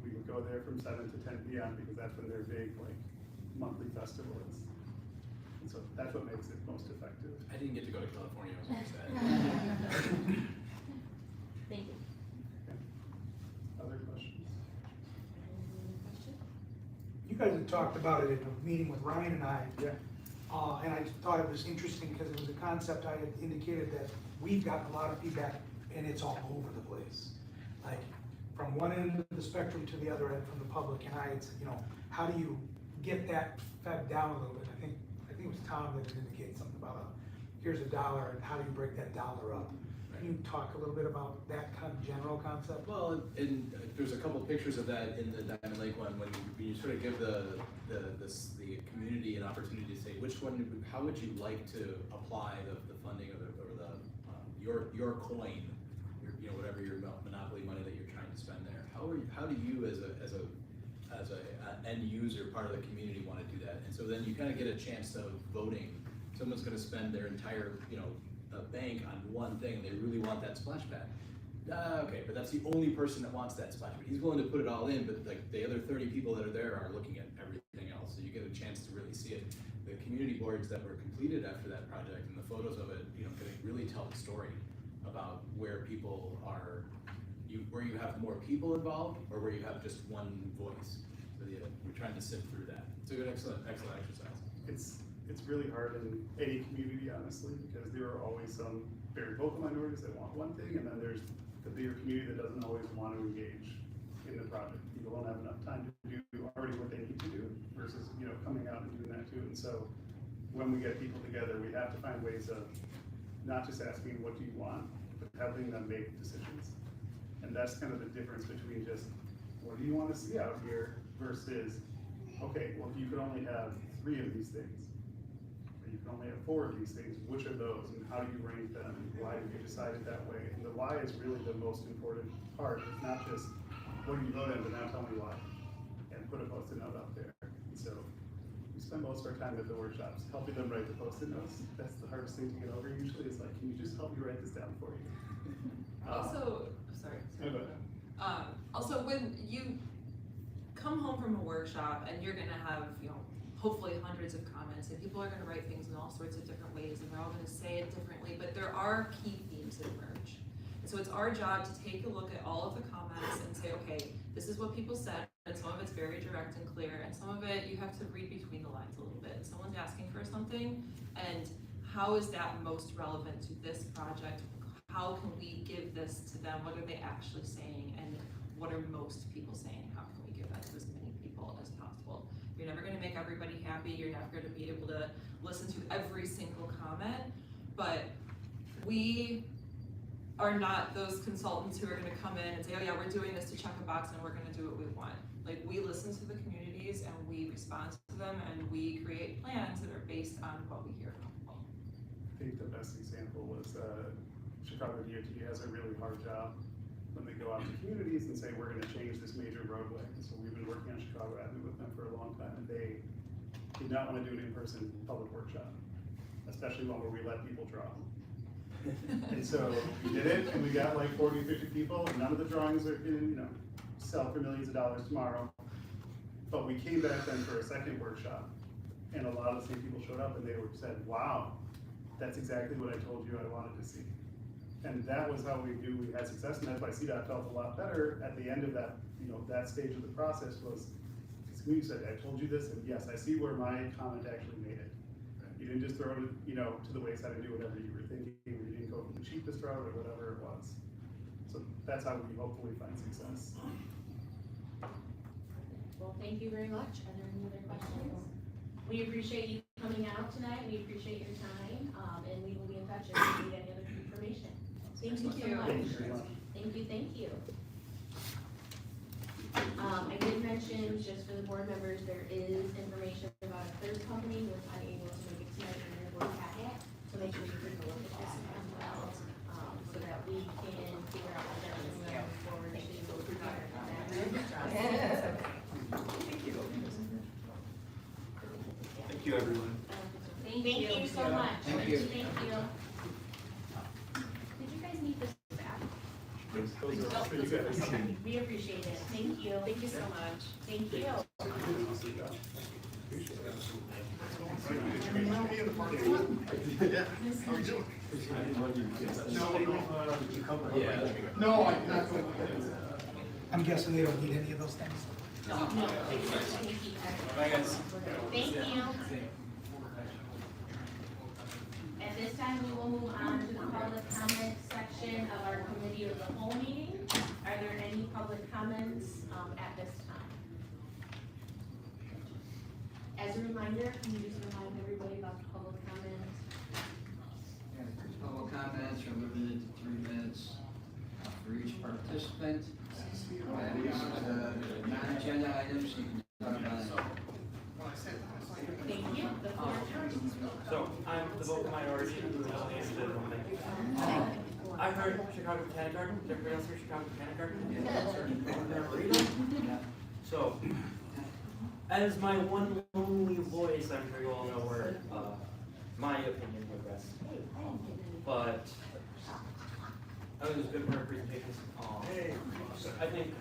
We would go there from 7 to 10 p.m. because that's when their big monthly festival is. And so that's what makes it most effective. I didn't get to go to California, I was very sad. Thank you. Other questions? You guys had talked about it in a meeting with Ryan and I. Yeah. And I thought it was interesting because it was a concept I had indicated that we've gotten a lot of feedback and it's all over the place. Like from one end of the spectrum to the other end from the public. And I said, how do you get that fed down a little bit? I think it was Tom that indicated something about here's $1 and how do you break that dollar up? Can you talk a little bit about that kind of general concept? Well, there's a couple pictures of that in the Diamond Lake one when you sort of give the community an opportunity to say how would you like to apply the funding or your coin, whatever your monopoly money that you're trying to spend there. How do you as a end user part of the community want to do that? And so then you kind of get a chance of voting. Someone's going to spend their entire bank on one thing. They really want that splash pad. Okay, but that's the only person that wants that spot. But he's willing to put it all in, but like the other 30 people that are there are looking at everything else, so you get a chance to really see it. The community boards that were completed after that project and the photos of it, you know, can really tell the story about where people are, where you have more people involved or where you have just one voice. So yeah, we're trying to sift through that. It's a good, excellent exercise. It's really hard in any community, honestly, because there are always some very vocal minorities that want one thing, and then there's the bigger community that doesn't always want to engage in the project. People don't have enough time to do already what they need to do versus, you know, coming out and doing that too. And so when we get people together, we have to find ways of not just asking, what do you want, but having them make decisions. And that's kind of the difference between just, what do you want to see out here versus, okay, well, you could only have 3 of these things. Or you can only have 4 of these things. Which are those and how do you rank them? And why did you decide it that way? And the why is really the most important part. It's not just, what do you vote in, but now tell me why. And put a post-it note up there. And so we spend most of our time at the workshops helping them write the post-it notes. That's the hardest thing to get over usually. It's like, can you just help me write this down for you? Also, sorry. No, go ahead. Also, when you come home from a workshop and you're gonna have, you know, hopefully hundreds of comments, and people are gonna write things in all sorts of different ways, and they're all gonna say it differently, but there are key themes that emerge. And so it's our job to take a look at all of the comments and say, okay, this is what people said, and some of it's very direct and clear, and some of it you have to read between the lines a little bit. Someone's asking for something, and how is that most relevant to this project? How can we give this to them? What are they actually saying? And what are most people saying? How can we give that to as many people as possible? You're never gonna make everybody happy. You're never gonna be able to listen to every single comment, but we are not those consultants who are gonna come in and say, oh yeah, we're doing this to check a box and we're gonna do what we want. Like, we listen to the communities and we respond to them and we create plans that are based on what we hear from people. I think the best example was Chicago DOT has a really hard job when they go out to communities and say, we're gonna change this major roadway. So we've been working on Chicago Avenue with them for a long time, and they did not want to do an in-person public workshop, especially one where we let people draw. And so we did it, and we got like 40, 50 people, and none of the drawings are gonna, you know, sell for millions of dollars tomorrow. But we came back then for a second workshop, and a lot of the same people showed up, and they said, wow, that's exactly what I told you I wanted to see. And that was how we knew we had success, and that's why CDOT felt a lot better at the end of that, you know, that stage of the process was, because we said, I told you this, and yes, I see where my comment actually made it. You didn't just throw it, you know, to the wayside and do whatever you were thinking, or you didn't go for the cheapest route or whatever it was. So that's how we hopefully find success. Well, thank you very much. Are there any other questions? We appreciate you coming out tonight. We appreciate your time, and we will be in touch if you need any other information. Thank you so much. Thank you very much. Thank you. I did mention, just for the board members, there is information about a third company who was unable to make it tonight in your board packet. So make sure you take a look at this as well, so that we can figure out what that is going forward to go through that. Thank you, everyone. Thank you so much. Thank you. Thank you. Did you guys need this back? Those are all for you guys. We appreciate it. Thank you. Thank you so much. Thank you. No, I'm not. I'm guessing they don't need any of those things. No, thank you. Bye, guys. Thank you. At this time, we will move on to the public comment section of our committee of the whole meeting. Are there any public comments at this time? As a reminder, can you just remind everybody about the public comments? Public comments are limited to 3 minutes for each participant. Non-agenda items, you can talk about it. Thank you. The floor is yours. So, I'm the vocal minority who is interested in one thing. I heard Chicago Botanic Garden. Did everybody else hear Chicago Botanic Garden? So, as my one lonely voice, I'm sure you all know where my opinion would rest. But I think it was good for our presentations. I think,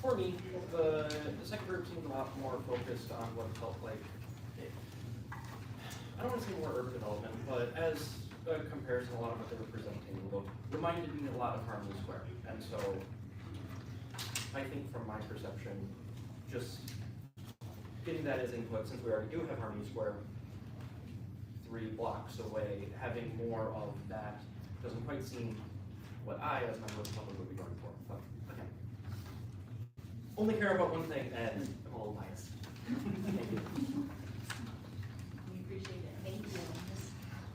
for me, the second group seemed a lot more focused on what felt like, I don't want to say more urban development, but as a comparison, a lot of what they were presenting reminded me a lot of Harmony Square. And so, I think from my perception, just getting that as input, since we already do have Harmony Square 3 blocks away, having more of that doesn't quite seem what I, as a member of the public, would be going for. But again, only care about one thing, and I'm a little biased. Thank you. We appreciate it, thank you.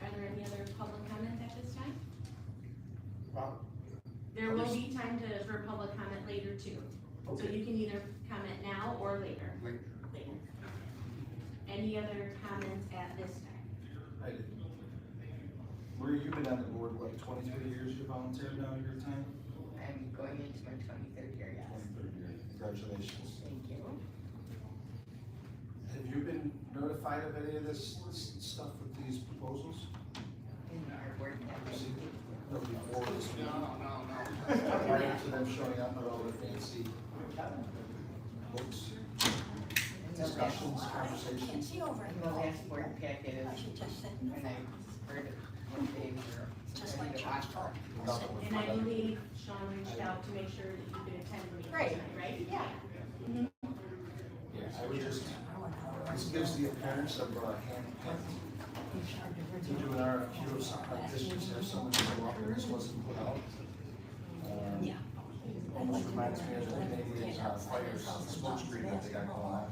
Are there any other public comments at this time? There will be time for public comment later too. So you can either comment now or later. Later. Any other comments at this time? I did. Marie, you've been on the board, what, 23 years you volunteered now your time? I'm going into my 23rd year, yes. 23rd year, congratulations. Thank you. Have you been notified of any of this stuff with these proposals? In our board Received it? No, before this meeting? No. Prior to them showing up with all the fancy books, discussions, conversations? In the last board packet, and I heard what they were ready to watch for. And I believe Sean reached out to make sure that you could attend the meeting Right. tonight, right? Yeah. Yeah, I would just, this gives the appearance of hand-picked. To do an RFQ of something like this, just have someone show up and this wasn't put out. Almost reminds me of the Canadian fires, smoke screen that they got going on.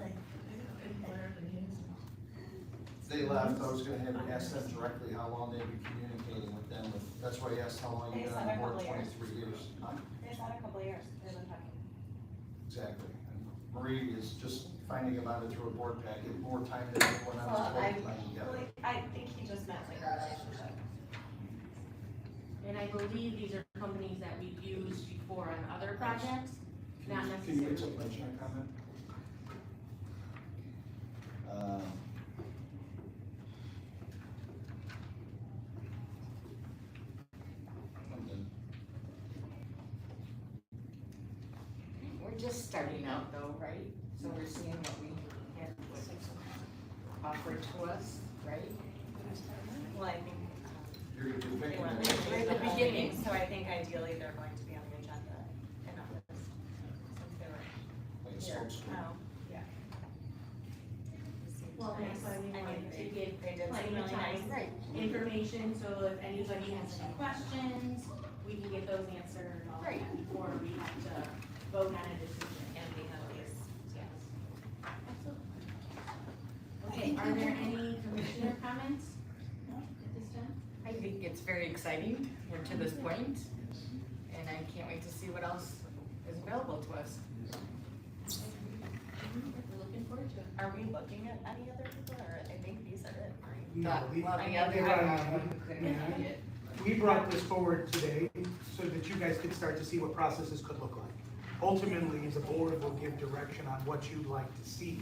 They left, I was gonna have asked them directly how long they'd be communicating with them. That's why I asked how long you've been on the board, 23 years. Huh? They said a couple of years, they've been talking. Exactly. And Marie is just finding about it through a board packet, more time than anyone else Well, board time together. I think he just meant like a relationship. And I believe these are companies that we've used before on other projects, not Can you make necessarily. some mention or comment? We're just starting out though, right? So we're seeing what we have offered to us, right? Well, I think You're gonna be they picking want, it. they're at the beginning, so I think ideally they're going to be on the agenda in August, since they were Like a here. smoke screen. Oh, yeah. Well, that's why we I mean, wanted to they give did plenty seem of really time. nice. Right. Information, so if anybody has any questions, we can get those answered all Right. before we have to vote on a decision. And we have these, yes. Okay, are there any commissioner comments at this time? I think it's very exciting. We're to this point, and I can't wait to see what else is available to us. We're looking forward to it. Are we looking at any other people, or I think these are it, right? No, Well, the they other got one on- couldn't yeah. read it. We brought this forward today so that you guys could start to see what processes could look like. Ultimately, the board will give direction on what you'd like to see.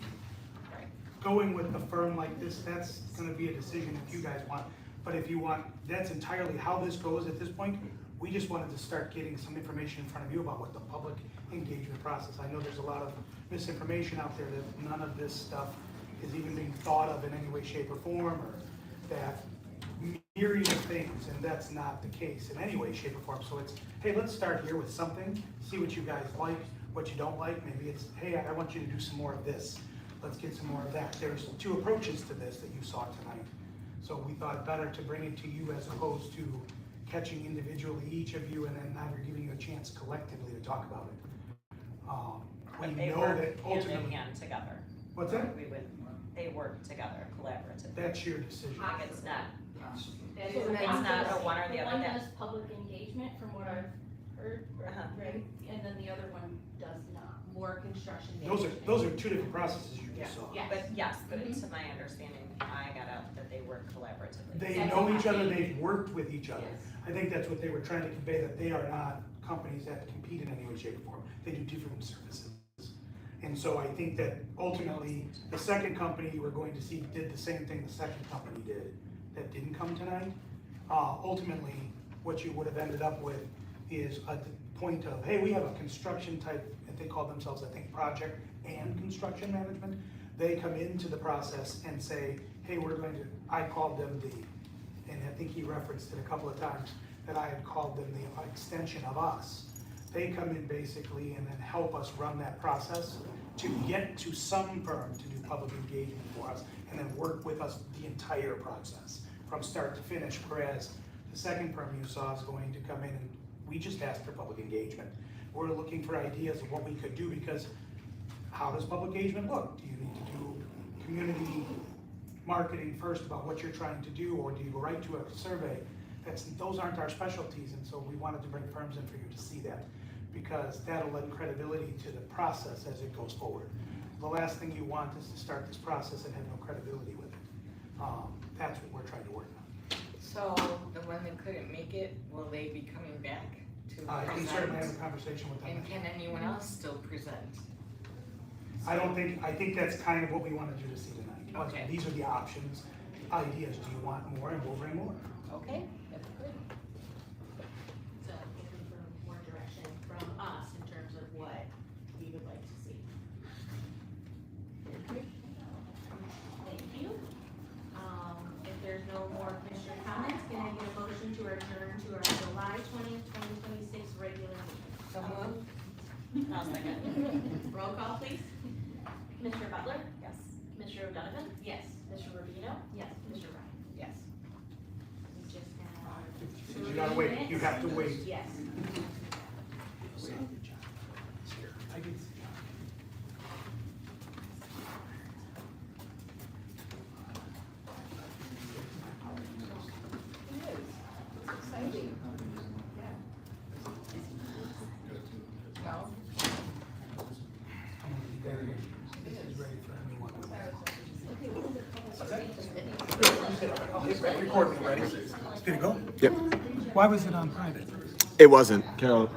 Right. Going with a firm like this, that's gonna be a decision if you guys want. But if you want, that's entirely how this goes at this point. We just wanted to start getting some information in front of you about what the public engagement process. I know there's a lot of misinformation out there that none of this stuff is even being thought of in any way, shape, or form, or that myriad of things, and that's not the case in any way, shape, or form. So it's, hey, let's start here with something, see what you guys like, what you don't like. Maybe it's, hey, I want you to do some more of this. Let's get some more of that. There's 2 approaches to this that you saw tonight. So we thought it better to bring it to you as opposed to catching individually each of you and then now we're giving you a chance collectively to talk about it. We But they know work that hand in ultimately, hand together. what's that? They work together collaboratively. That's your decision. Like it's not, That So is an it's it's not option. a one or the other. One does public engagement from what I've heard, Uh-huh. right? And then the other one does not. More construction. Those are 2 different processes you Yeah. just saw. Yeah. But yes, but to my understanding, I got out that they work collaboratively. They That's know what each I other, think. they've worked with each other. Yes. I think that's what they were trying to convey, that they are not companies that compete in any way, shape, or form. They do different services. And so I think that ultimately, the second company you were going to see did the same thing the second company did that didn't come tonight. Ultimately, what you would have ended up with is at the point of, hey, we have a construction type, and they call themselves, I think, project and construction management. They come into the process and say, hey, we're going to, I called them and I think he referenced it a couple of times, that I had called them the extension of us. They come in basically and then help us run that process to get to some firm to do public engagement for us, and then work with us the entire process from start to finish, whereas the second firm you saw is going to come in and we just asked for public engagement. We're looking for ideas of what we could do, because how does public engagement look? Do you need to do community marketing first about what you're trying to do, or do you go right to a survey? Those aren't our specialties, and so we wanted to bring firms in for you to see that, because that'll lend credibility to the process as it goes forward. The last thing you want is to start this process and have no credibility with it. That's what we're trying to work on. So the one that couldn't make it, will they be coming back to I can certainly have a present? conversation with them. And can anyone else still present? I think that's kind of what we wanted you to see tonight. Okay. These are the options, ideas. Do you want more? And we'll bring more. Okay, that's good. So looking for more direction from us in terms of what we would like to see. Thank you. If there's no more commissioner comments, can I get a motion to return to our July 20th, 2026 regular meeting? So moved. I'll second. Roll call, please. Commissioner Butler? Yes. Commissioner O'Donovan? Yes. Commissioner Rubino? Yes. Commissioner Ryan? Yes. We just have. You gotta wait. You have to wait. Yes. I can- Exciting. No? This is ready for anyone. Record me, ready? Did it go? Yep. Why was it on private? It wasn't. Carol